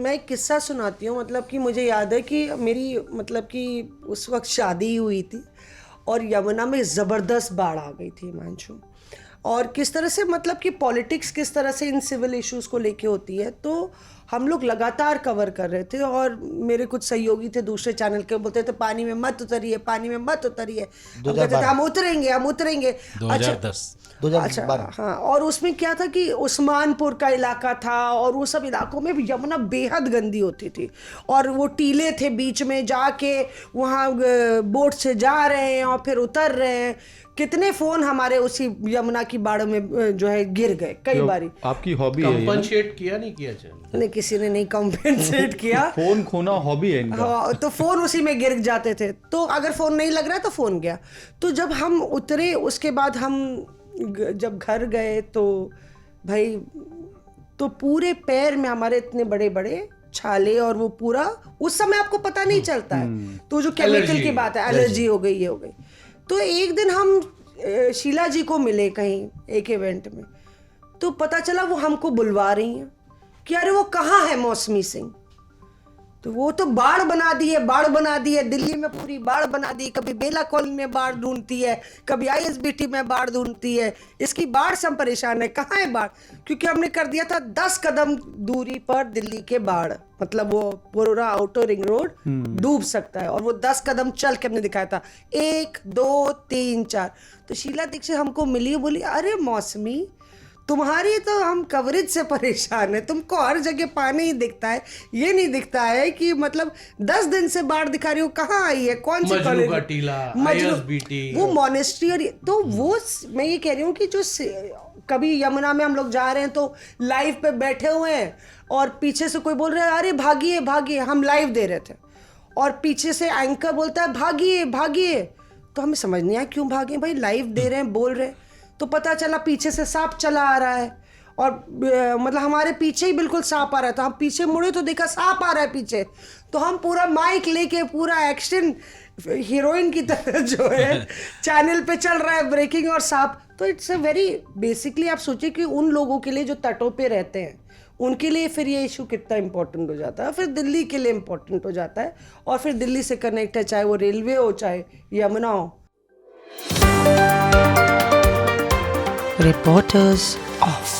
मैं एक किस्सा सुनाती हूँ। मतलब कि मुझे याद है कि मेरी मतलब कि उस वक्त शादी हुई थी और यमुना में ज़बरदस्त बाढ़ आ गई थी हिमांशु। और किस तरह से मतलब कि पॉलिटिक्स किस तरह से इन सिविल इश्यूज़ को लेके होती है, तो हम लोग लगातार कवर कर रहे थे। और मेरे कुछ सहयोगी थे दूसरे चैनल के, बोलते थे पानी में मत उतरिए, पानी में मत उतरिए। हम कहते थे हम उतरेंगे, हम उतरेंगे। 2010 अच्छा हाँ। और उसमें क्या था कि उस्मानपुर का इलाका था और वो सब इलाकों में भी यमुना बेहद गंदी होती थी। और वो टीले थे बीच में, जाके वहाँ बोट से जा रहे हैं और फिर उतर रहे हैं। कितने फोन हमारे उसी यमुना की बाढ़ में जो है गिर गए कई बारी। आपकी हॉबी है ये ना? कंपनसेट किया नहीं किया चैनल? नहीं, किसी ने नहीं कंपेंसेट किया। फोन खोना हॉबी है इनका। हाँ, तो फोन उसी में गिर जाते थे। तो अगर फोन नहीं लग रहा है तो फोन गया। तो जब हम उतरे उसके बाद हम जब घर गए तो भाई, तो पूरे पैर में हमारे इतने बड़े बड़े छाले, और वो पूरा उस समय आपको पता नहीं चलता है। तो जो केमिकल की बात है, एलर्जी हो गई, ये हो गई। तो एक दिन हम शीला जी को मिले कहीं एक इवेंट में, तो पता चला वो हमको बुलवा रही हैं कि अरे वो कहाँ है मौसमी सिंह। तो वो तो बाढ़ बना दी है, बाढ़ बना दी है, दिल्ली में पूरी बाढ़ बना दी। कभी बेला कॉलोनी में बाढ़ ढूंढती है, कभी ISBT में बाढ़ ढूंढती है। इसकी बाढ़ से हम परेशान है। कहाँ है बाढ़? क्योंकि हमने कर दिया था 10 कदम दूरी पर दिल्ली के बाढ़, मतलब वो पूरा आउटर रिंग रोड डूब सकता है। और वो 10 कदम चल के हमने दिखाया था, 1 2 3 4। तो शीला दीक्षित हमको मिली, बोली अरे मौसमी, तुम्हारी तो हम कवरेज से परेशान है। तुमको हर जगह पानी ही दिखता है, ये नहीं दिखता है कि मतलब 10 दिन से बाढ़ दिखा रही हो। कहाँ आई है, कौन सी मजनू का टीला, ISBT, वो मॉनेस्ट्री। और तो वो मैं ये कह रही हूँ कि जो कभी यमुना में हम लोग जा रहे हैं तो लाइव पे बैठे हुए हैं और पीछे से कोई बोल रहा है अरे भागिए भागिए, हम लाइव दे रहे थे और पीछे से एंकर बोलता है भागिए भागिए। तो हमें समझ नहीं आया क्यों भागे भाई, लाइव दे रहे हैं, बोल रहे हैं। तो पता चला पीछे से सांप चला आ रहा है और मतलब हमारे पीछे ही बिल्कुल सांप आ रहा था। हम पीछे मुड़े तो देखा सांप आ रहा है पीछे। तो हम पूरा माइक लेके पूरा एक्शन हीरोइन की तरह जो है चैनल पे चल रहा है, ब्रेकिंग और सांप। तो इट्स अ वेरी बेसिकली आप सोचिए कि उन लोगों के लिए जो तटों पे रहते हैं उनके लिए फिर ये इशू कितना इम्पोर्टेंट हो जाता है, फिर दिल्ली के लिए इम्पोर्टेंट हो जाता है और फिर दिल्ली से कनेक्ट है, चाहे वो रेलवे हो चाहे यमुना हो। Reporters Off.